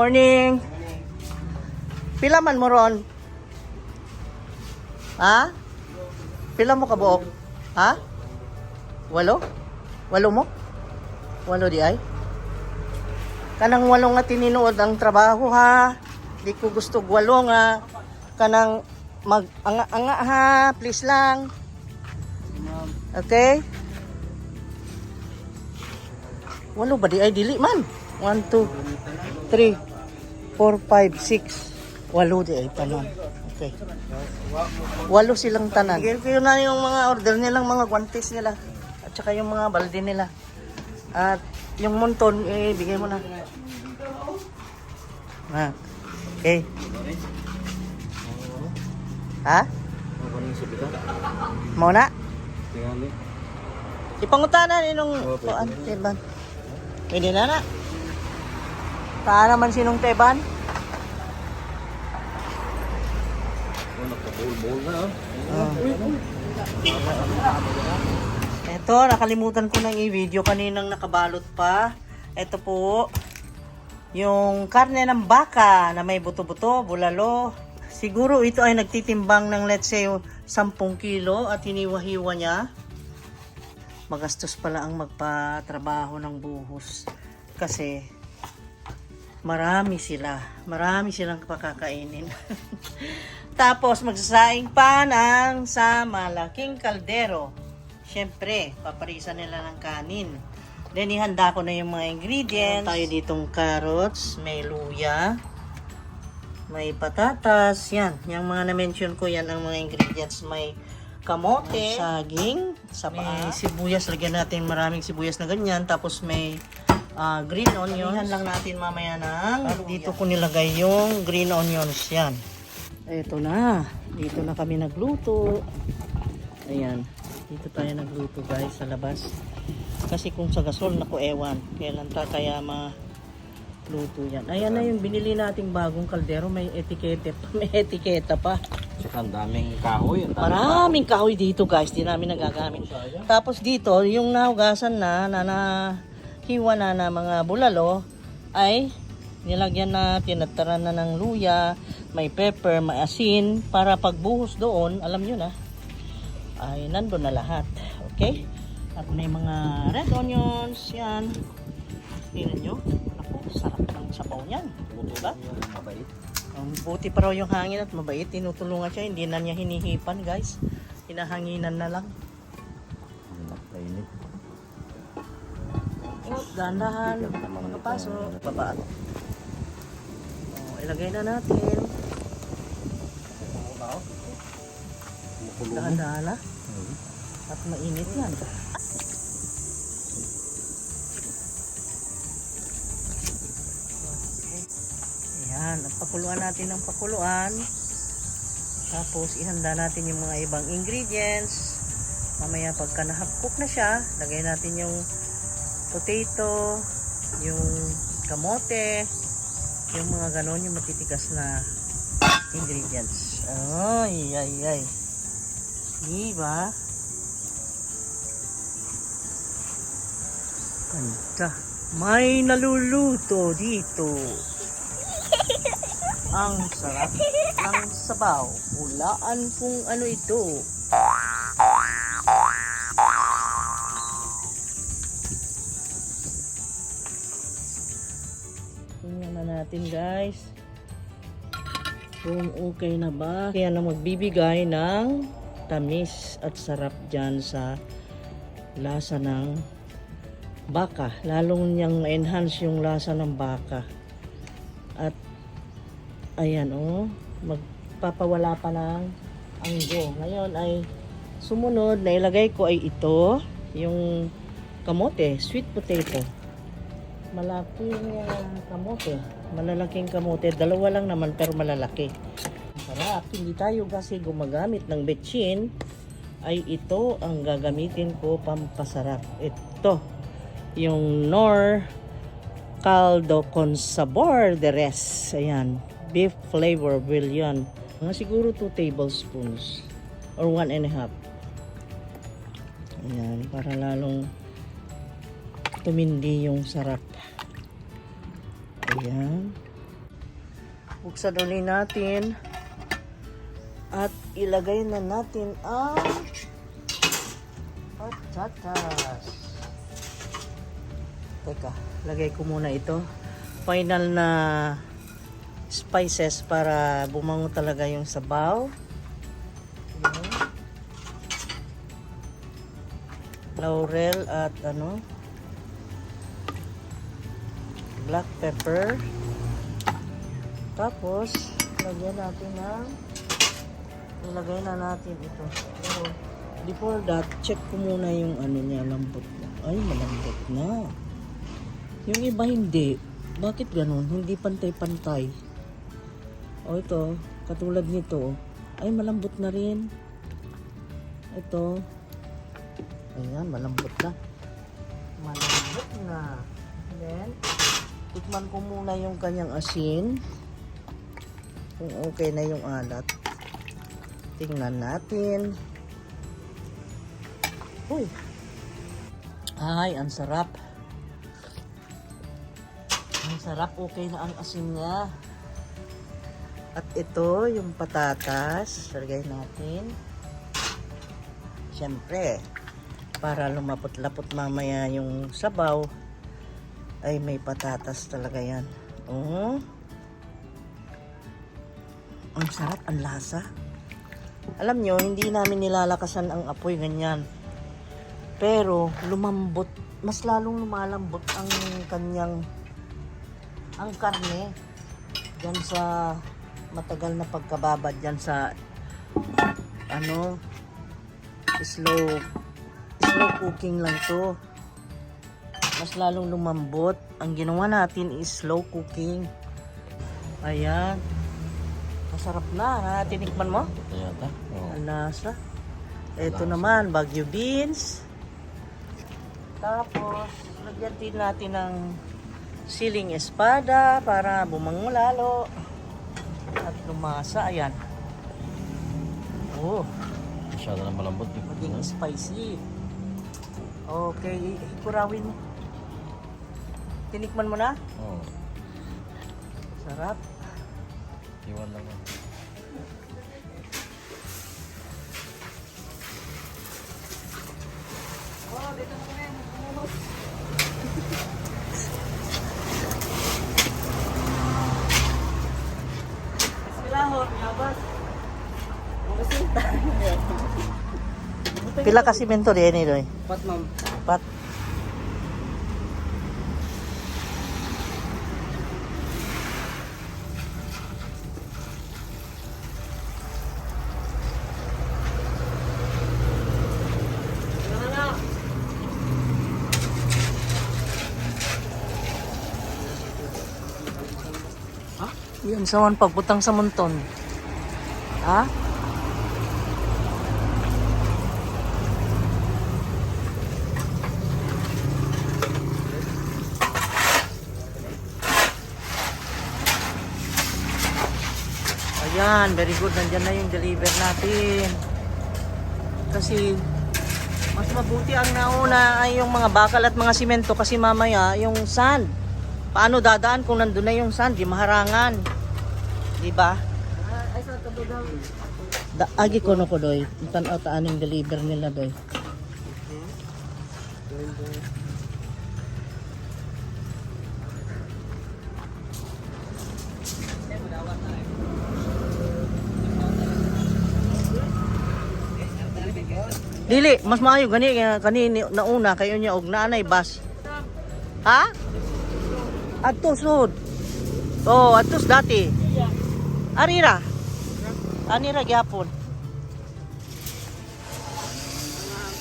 morning. Pila man mo ron? Ha? Pila mo kabuok? Ha? 8? 8 mo? 8 di ay? Kanang 8 nga tininuod ang trabaho ha. Di ko gusto 8 nga. Kanang mag-anga-anga ha. Please lang. Okay? 8 ba di ay? Dili man. 1, 2, 3, 4, 5, 6. 8 di ay tanan. Okay. 8 silang tanan. Bigyan ko na yung mga order nilang mga guantes nila. At saka yung mga balde nila. At yung monton, bigay mo na. Okay. Ha? Mau na? Ipangutanan inong tuan, teban. Pwede na. Taan naman sinong teban? Ito, nakalimutan ko nang i-video kaninang nakabalot pa. Ito po, yung karne ng baka na may buto-buto, bulalo. Siguro ito ay nagtitimbang ng let's say 10 kilo at hiniwa-hiwa niya. Magastos pala ang magpatrabaho ng buhos kasi marami silang pakakainin. Tapos magsasaing pa ng sa malaking kaldero. Siyempre, paparisan nila ng kanin. Then ihanda ko na yung mga ingredients. Tayo ditong carrots, may luya, may patatas, yan. Yung mga na-mention ko, yan ang mga ingredients. May kamote, saging, may sibuyas, lagyan natin maraming sibuyas na ganyan. Tapos may green onions. Anihan lang natin mamaya ng dito ko nilagay yung green onions, yan. Ito na, dito na kami nagluto. Ayan, dito tayo nagluto guys sa labas. Kasi kung sa gasol, naku ewan, kailan kaya luto yan. Ayan na yung binili nating bagong kaldero, may etiketa pa. Ang daming kahoy. Maraming kahoy dito guys, di namin nagagamit. Tapos dito, yung nahugasan hiwa na mga bulalo, ay nilagyan na, tinataran na ng luya, may pepper, may asin, para pagbuhos doon, alam nyo na, ay nandun na lahat. Okay? At may mga red onions, yan. Tingnan nyo. Ako, sarap ng sabaw niyan. Diba? Mabait. Buti pa raw yung hangin at mabait. Tinutulungan siya. Hindi na niya hinihipan, guys. Hinahanginan na lang. Mainit. Dahan-dahan. Mga paso. Babaan. Ilagay na natin. Dahan-dahan na. At mainit yan. Ayan, pakuluan natin ng pakuluan. Tapos ihanda natin yung mga ibang ingredients. Mamaya pagka nahapkok na siya, lagay natin yung potato, yung kamote, yung mga ganon, yung matitigas na ingredients. Ay. Diba? Ganda. May naluluto dito. Ang sarap ng sabaw. Hulaan kung ano ito. Tingnan na natin guys. Kung okay na ba. Kaya na magbibigay ng tamis at sarap dyan sa lasa ng baka. Lalong niyang ma-enhance yung lasa ng baka. At ayan magpapawala pa ng anggo. Ngayon ay sumunod na ilagay ko ay ito, yung kamote, sweet potato. Malaking kamote, malalaking kamote. Dalawa lang naman pero malalaki. Sarap. Hindi tayo kasi gumagamit ng betchin, ay ito ang gagamitin ko pampasarap. Ito, yung Knorr caldo con sabor de res. Ayan. Beef flavor bouillon. Mga siguro 2 tablespoons or 1.5. Ayan, para lalong tumindi yung sarap. Ayan. Buksan ulit natin. At ilagay na natin ang patatas. Teka, lagay ko muna ito. Final na spices para bumango talaga yung sabaw. Yan. Laurel at black pepper. Tapos lagyan natin ng ilagay na natin ito. Pero before that, check ko muna yung niya, lambot na. Ay, malambot na. Yung iba hindi. Bakit ganun? Hindi pantay-pantay. O ito, katulad nito. Ay, malambot na rin. Ito. Ayan, malambot na. Malambot na. Then, tikman ko muna yung kanyang asin. Kung okay na yung alat. Tingnan natin. Uy. Ay, ang sarap. Ang sarap. Okay na ang asin niya. At ito, yung patatas. Lagay natin. Siyempre, para lumapot-lapot mamaya yung sabaw, ay may patatas talaga yan. Oh. Ang sarap, ang lasa. Alam nyo, hindi namin nilalakasan ang apoy ganyan. Pero lumambot, mas lalong lumalambot ang karne diyan sa matagal na pagkababad diyan sa slow cooking lang to. Mas lalong lumambot. Ang ginawa natin is slow cooking. Ayan. Masarap na. Tinikman mo? Ito yata. Oo. Ang lasa. Ito naman, Baguio beans. Tapos, lagyan din natin ng siling espada para bumango lalo. At lumasa. Ayan. Oh. Masyado na malambot. Maging spicy. Okay. Kurawin mo. Tinikman mo na? Oo. Sarap. Iwan lang. Oh, dito na kami. Bismillahor, yabas. Pila ka simento din ito eh? Pat, ma'am. Pat. Yan, sawan pagputang sa munton. Ha? Ayan, very good. Nandyan na yung deliver natin. Kasi, mas mabuti ang nauna ay yung mga bakal at mga simento kasi mamaya yung sand. Paano dadaan kung nandun na yung sand? Di maharangan. Diba? Ay, sa tabo daw. Agi ko no ko doy. Tanaw taan yung deliver nila doy. Dili, mas maayo gani nauna kayo niya og naanay bus. Ha? Atos sud. Oh, atos dati. Arira. Anira gyapon.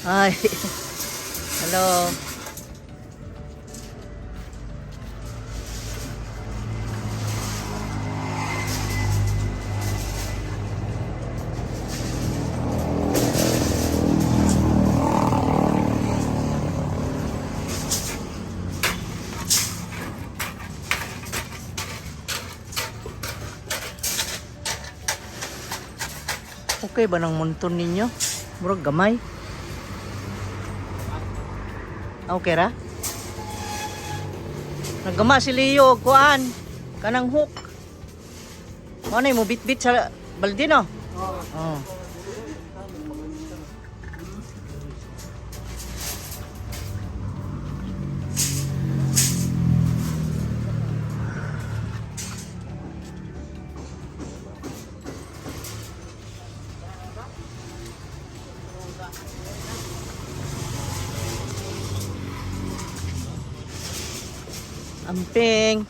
Ay. Hello. Okay ba ng monton ninyo? Murag gamay. Okay ra? Naggama si Leo og kuan kanang hook. Ano mo bit-bit sa balde no? Oh. Amping.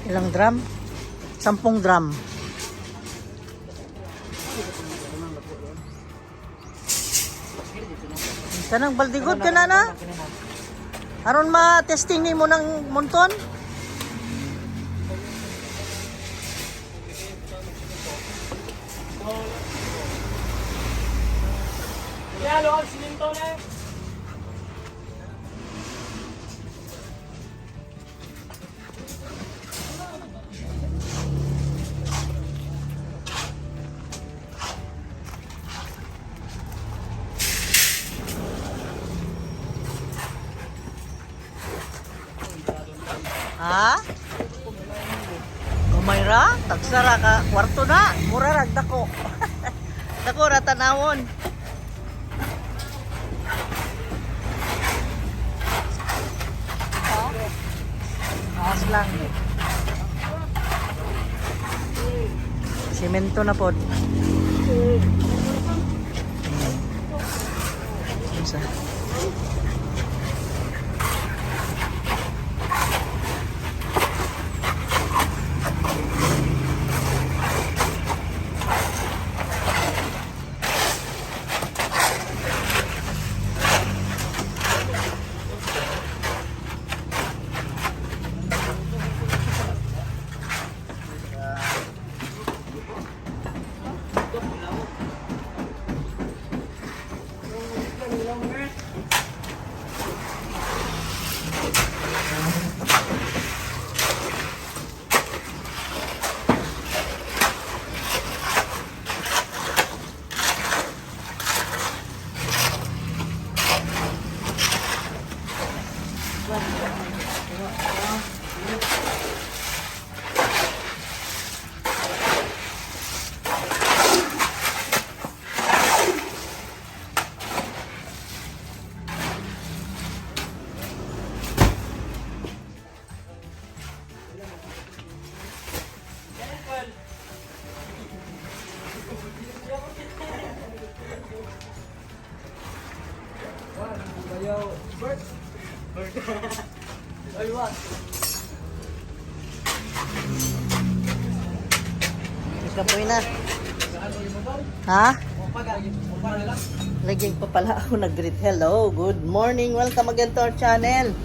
Ilang drum? 10 drum. Kanang baldigod ka na? Aron ma-testing ni mo ng monton? Ha? Kumayra? Tagsara ka. Kwarto na. Mura rag dako. Dako ra tanawon. Aas lang. Semento na pod. Isa. Kapoy na. Ha? Lagi pa pala ako nag-greet. Hello, good morning. Welcome again to our channel.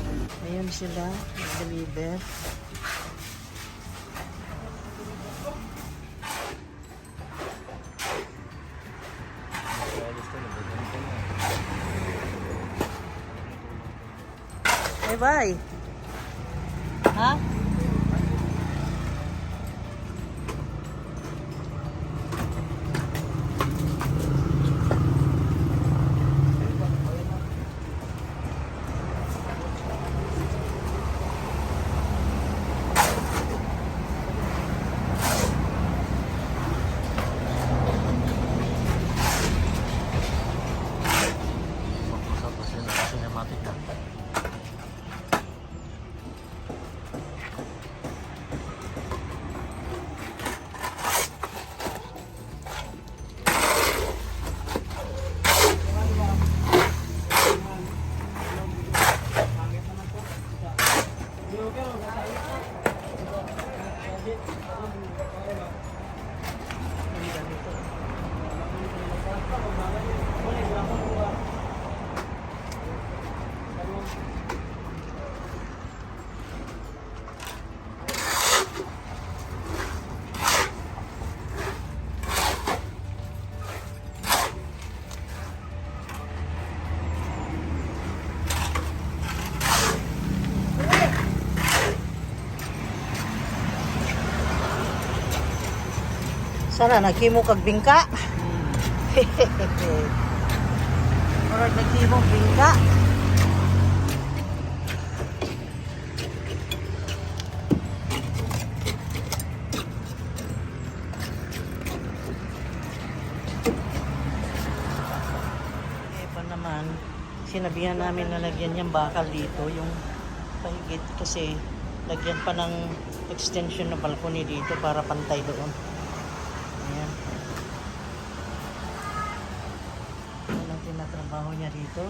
Ayun sila, nag-deliver. Bye-bye. Ha? Sana naghimo kag bingka. Murag naghimo bingka. Pa naman, sinabihan namin na lagyan yung bakal dito, yung pahigit kasi lagyan pa ng extension na balcony dito para pantay doon. Ayan. Ano ang tinatrabaho niya dito?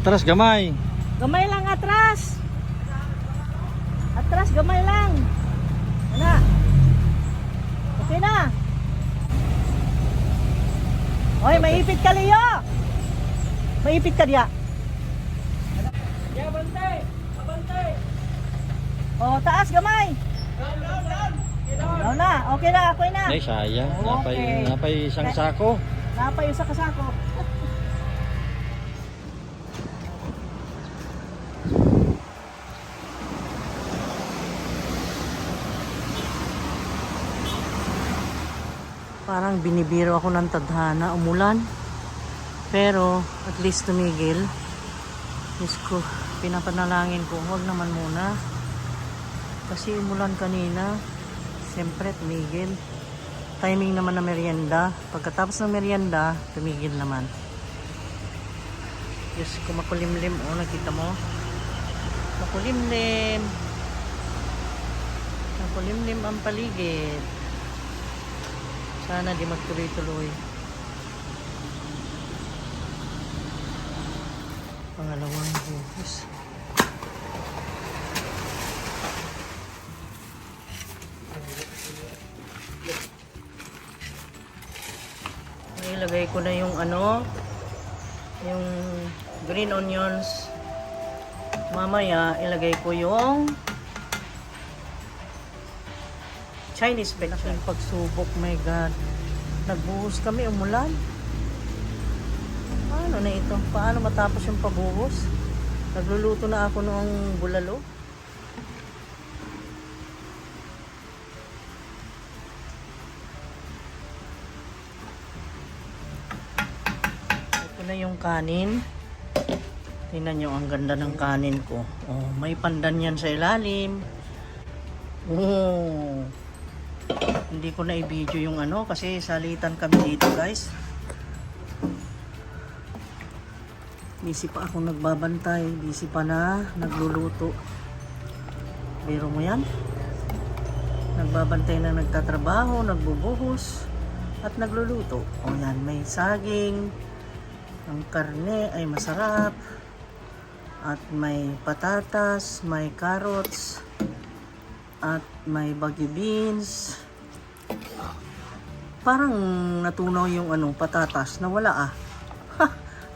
Atras, gamay. Gamay lang atras. Atras, gamay lang. Ana. Okay na. Hoy, maipit ka Leo. Maipit ka diya. Ya, bantay. Abantay. Oh, taas gamay. Down na. Okay na, okay na. Ay, sayang. Okay. Napay isang sako. Napay usa ka sako. Parang binibiro ako ng tadhana, umulan. Pero at least tumigil. Diyos ko, pinapanalangin ko, huwag naman muna. Kasi umulan kanina. Siyempre tumigil. Timing naman na merienda. Pagkatapos ng merienda, tumigil naman. Diyos ko, makulimlim. O, nakita mo? Makulimlim. Makulimlim ang paligid. Sana di magtuloy-tuloy. Pangalawang buhos. Ilagay ko na yung yung green onions. Mamaya ilagay ko yung Chinese vegetable. Pagsubok, my God. Nagbuhos kami, umulan. Paano na ito? Paano matapos yung pabuhos? Nagluluto na ako noong bulalo. Ito na yung kanin. Tingnan nyo, ang ganda ng kanin ko. Oh, may pandan yan sa ilalim. Oh. Hindi ko na i-video yung kasi salitan kami dito, guys. Busy pa ako nagbabantay, busy pa na nagluluto. Biro mo yan? Nagbabantay na nagtatrabaho, nagbubuhos at nagluluto. O yan, may saging, ang karne ay masarap at may patatas, may carrots at may bagyo beans. Parang natunaw yung patatas na wala Ha,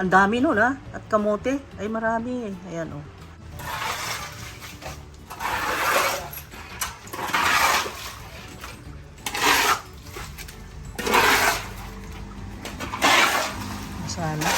ang dami nun At kamote ay marami. Ayan Masala.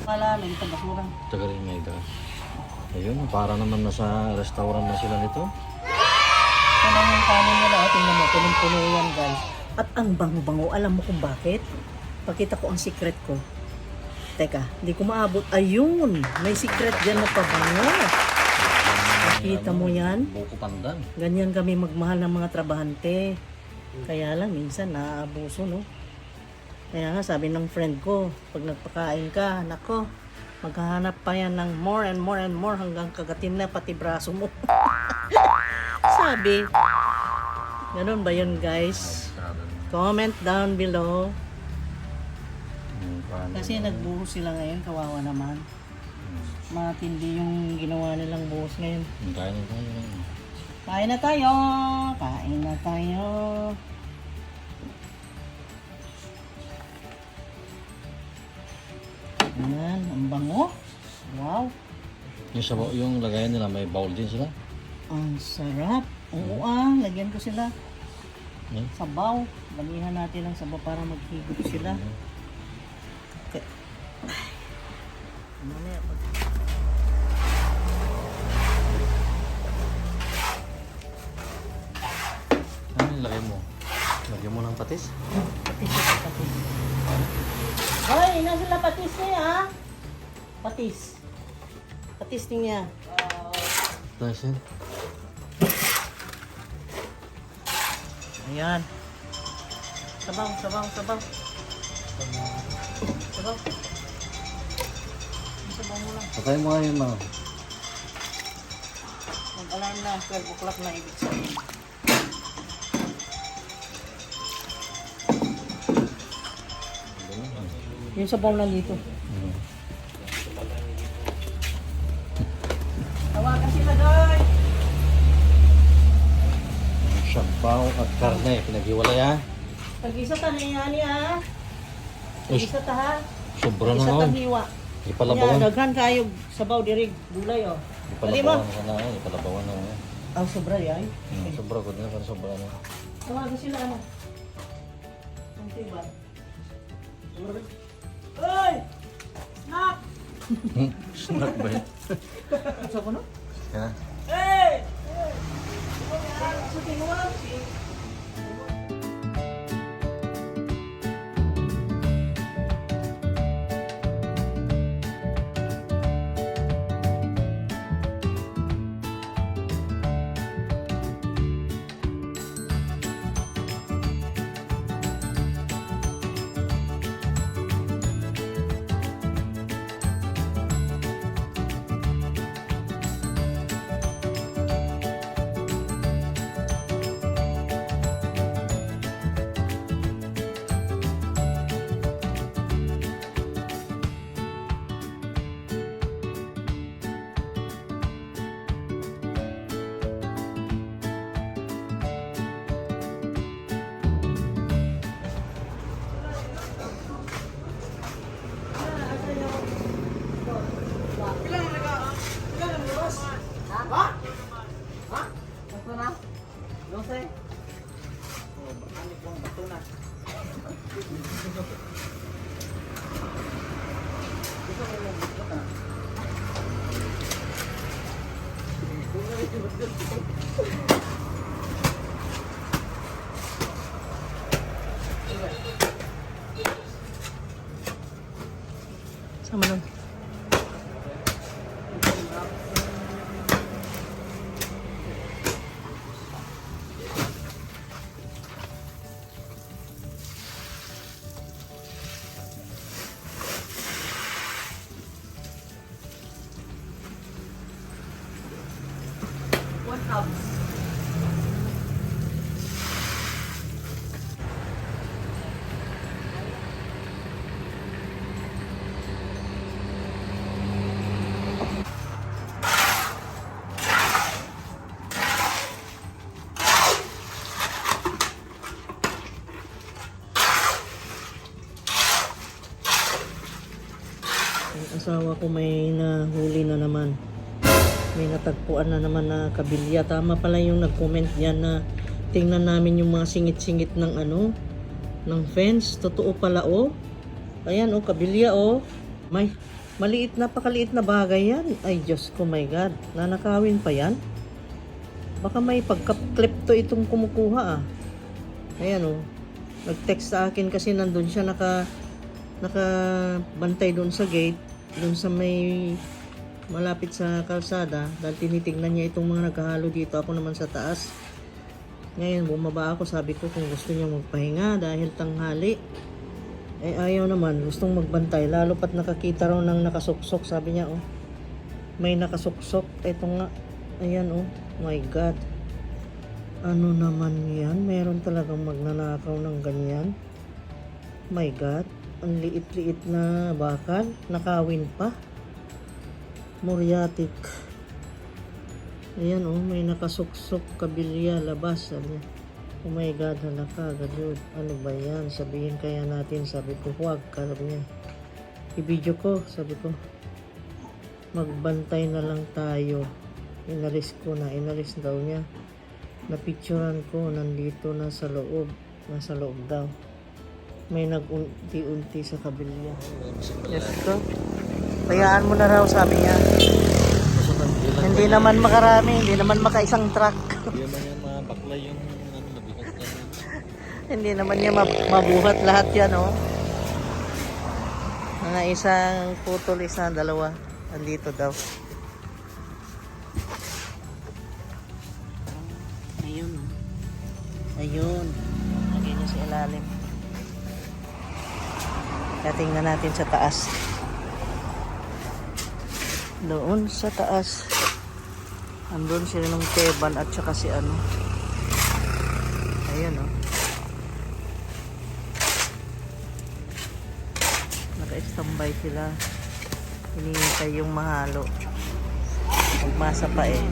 Wala, lagi sa basura. Tagarin nga ito. Ayun, para naman nasa restaurant na sila nito. Ito na yung kanin nila. Tingnan mo, punong-puno yan, guys. At ang bango-bango, alam mo kung bakit? Pakita ko ang secret ko. Teka, hindi ko maabot. Ayun, may secret dyan na pabango. Nakita mo yan? Buko pandan. Ganyan kami magmahal ng mga trabahante. Kaya lang, minsan naaabuso, no? Kaya nga, sabi ng friend ko, pag nagpakain ka, nako, maghahanap pa yan ng more and more and more hanggang kagatin na pati braso mo. Sabi, ganun ba yun, guys? Comment down below. Kasi nagbuhos sila ngayon, kawawa naman. Matindi yung ginawa nilang buhos ngayon. Kain na tayo. Kain na tayo! Kain na tayo! Ayan, ang bango. Wow. Yung lagayan nila, may bowl din sila. Ang sarap. Oo lagyan ko sila. Sabaw. Balihan natin ang sabaw para maghigop sila. Okay. Mamaya pag... Ano yung lagay mo? Lagyan mo ng patis? Patis. Hoy, nasa sila patis niya Patis. Patis niya. Tapos yun. Ayan. Sabaw, sabaw, sabaw. Sabaw. Sabaw mo lang. Patay mo nga yun mga. Mag-alarm na, 12 o'clock na ibig sabihin. Yung sabaw na dito. Tawagan sila doon! Sabaw at karne. Pinaghiwalay ha. Pag-isa ta na yan ha. Pag-isa ta ha. Sobra na Pag-isa ta nga. hiwa. Ipalabawan. Yan, daghan kayo sabaw dirig. Gulay oh. Dali mo. Ipalabawan ka na. Ipalabawan na nga. Ang sobra yan. Sobra ko na. Para sobra na. Tawagan sila ano. Ang tiba. Hoy! Snack! Snack ba yun? Sa ko no? Ha? Hey! Sa tinuwag. Sama nun. One cups. Ang asawa ko may nahuli na naman. May natagpuan na naman na kabilya. Tama pala yung nag-comment diyan na tingnan namin yung mga singit-singit ng ano, ng fence. Totoo pala oh. Ayan oh, kabilya oh. May maliit, napakaliit na bagay yan. Ay Diyos ko, my God. Nanakawin pa yan? Baka may pagka-klepto itong kumukuha ah. Ayan oh. Nag-text sa akin kasi nandun siya nakabantay doon sa gate, doon sa may malapit sa kalsada, dahil tinitingnan niya itong mga naghahalo dito. Ako naman sa taas. Ngayon bumaba ako, sabi ko kung gusto niya magpahinga dahil tanghali. Eh ayaw naman, gustong magbantay, lalo pat nakakita raw ng nakasuksok. Sabi niya oh, may nakasuksok. Ito nga, ayan oh, my God. Ano naman yan? Meron talagang magnanakaw ng ganyan. My God, ang liit-liit na bakal, nakawin pa. Muriatic. Ayan oh, may nakasuksok, kabilya, labas. Sabi niya, oh my God, halaka, agad. Ano ba yan? Sabihin kaya natin. Sabi ko, huwag. Sabi niya, i-video ko. Sabi ko, magbantay na lang tayo. Inalis ko na. Inalis daw niya. Napicturan ko, nandito na sa loob. Nasa loob daw. May nag-unti-unti sa kabilya. Yes, ko. Bayaan mo na raw, sabi niya. Hindi naman makarami, hindi naman makaisang truck. Hindi naman yan mabakla yung nabigat yan. Hindi naman niya mabuhat lahat yan, oh. Mga isang putol, isang dalawa. Andito daw. Ayun. Ayun. Lagay niya sa ilalim. Kaya tingnan natin sa taas. Doon sa taas. Andun sila ng Teban at saka si ano. Ayun oh. Naka-standby sila. Hinihintay yung mahalo. Magmasa pa eh.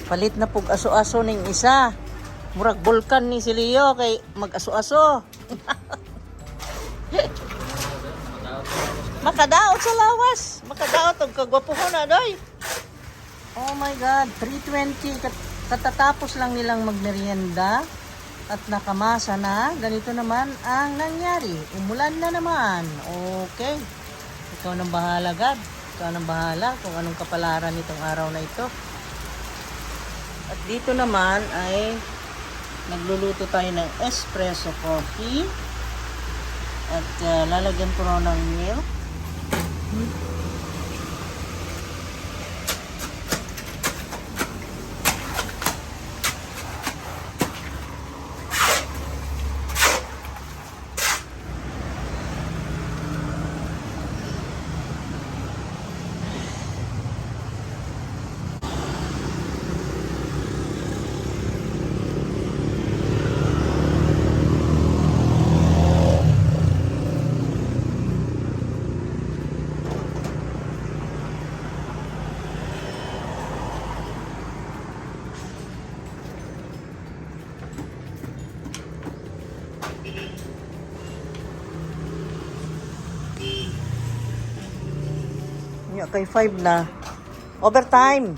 Palit na pug aso-aso ning isa. Murag bulkan ni si Leo kay mag-aso-aso. Makadaot sa lawas. Makadaot og kagwapuhon na doy. Oh my God, 3:20 katatapos lang nilang magmerienda at nakamasa na. Ganito naman ang nangyari. Umulan na naman. Okay. Ikaw nang bahala, God. Ikaw nang bahala kung anong kapalaran nitong araw na ito. At dito naman ay nagluluto tayo ng espresso coffee. At lalagyan ko rin ng milk. Nya kay 5 na. Overtime.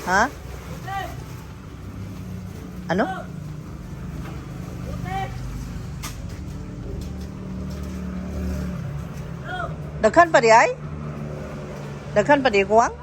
Ha? Ano? Daghan pa di ay? Daghan pa di kuwang?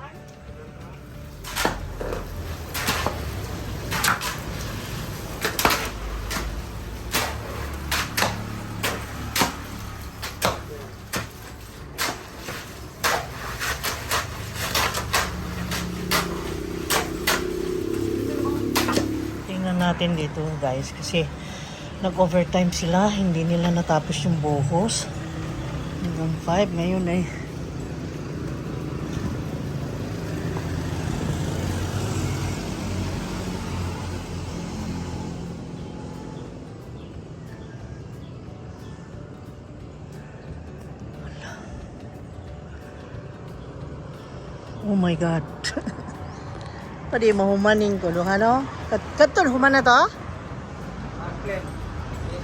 Natin dito guys kasi nag-overtime sila, hindi nila natapos yung buhos hanggang 5 ngayon eh. Oh my God. Pwede mahumanin ko doon, ano? Katun, human na to?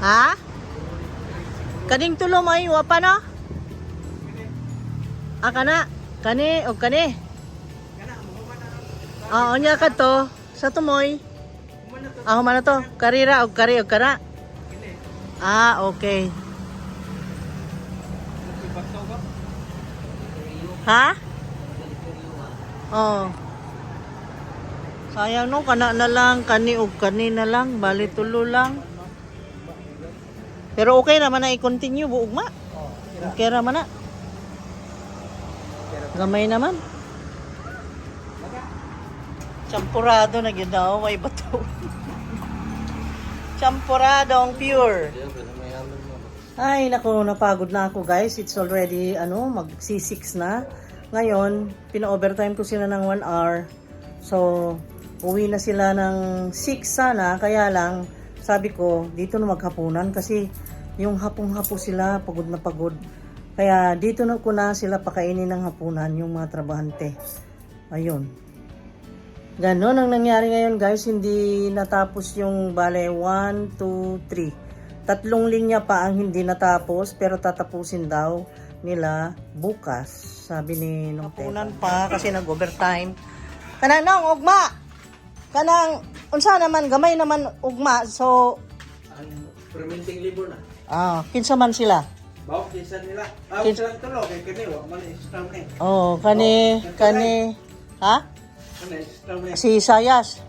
Ha? Kaning tulo may wa pa na? Kana. Kani o kani. Nya ka to sa tumoy. Man na to. Karira o kari o kana. Okay. Ha? Sayang no, kana na lang, kani o kani na lang, bali tulo lang. Pero okay naman na i-continue buog ma. Okay naman na. Gamay naman. Champurado na gyud daw, way bato. Champuradong pure. Ay, nako, napagod na ako guys. It's already, mag-6 na. Ngayon, pina-overtime ko sila ng 1 hour. So, uwi na sila ng 6 sana. Kaya lang, sabi ko, dito na maghapunan. Kasi, yung hapong-hapo sila, pagod na pagod. Kaya, dito na ko na sila pakainin ng hapunan, yung mga trabahante. Ayun. Ganon ang nangyari ngayon guys, hindi natapos yung bale 1, 2, 3. 3 linya pa ang hindi natapos pero tatapusin daw nila bukas, sabi ni Nong Teta. Hapunan pa kasi nag-overtime. Kanang nong ugma! Kanang, unsa naman, gamay naman ugma, so... Ang permanenteng libur na. Kinsa man sila? Bawak kinsa nila. Sila tulo, kay kani, wak man istam ni. Kani, ha? Kani, istam ni. Si Isayas.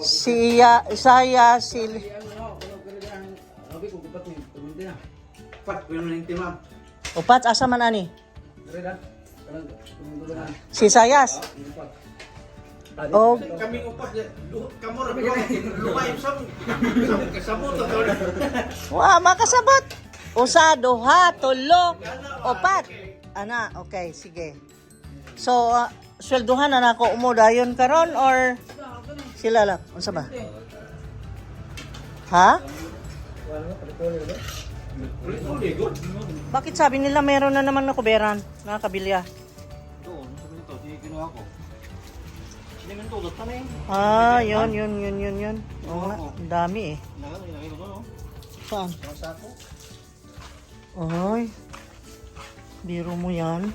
Si Isayas, si... Abi ko gupat ni tumunti na. Pat ko yung timam. Upat, asa man ani? Dire da. Kanang tumundo na. Si Isayas. Oh, Kami upat kamo ra lumay sam kasabot to. makasabot. Usa, duha, tulo, upat. Ana, okay, sige. So, swelduhan na nako umo dayon karon or sila lang? Unsa ba? Ha? Bakit sabi nila meron na naman na kuberan, na kabilya? Doon, sabi nito, di kinuha ko. Hindi man tulot pa na Yun. Oo nga, ang dami eh. Ilagay ko doon, Saan? Ang sako. Ay, biro mo yan.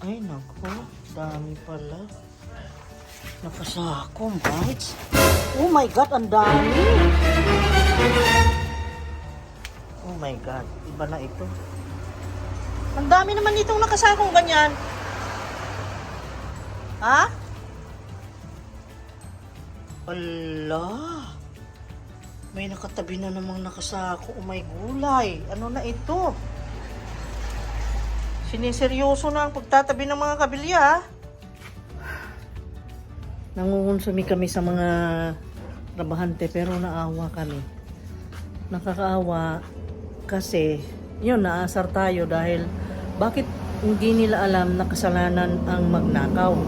Ay, nako, dami pala. Nakasako, bites. Oh my God, ang dami. Oh my God, iba na ito. Ang dami naman itong nakasakong ganyan. Ha? Ala. May nakatabi na namang nakasako. Oh my gulay. Ano na ito? Siniseryoso na ang pagtatabi ng mga kabilya. Nangungonsumi kami sa mga trabahante pero naawa kami. Nakakaawa kasi yun, naasar tayo dahil bakit hindi nila alam na kasalanan ang magnakaw.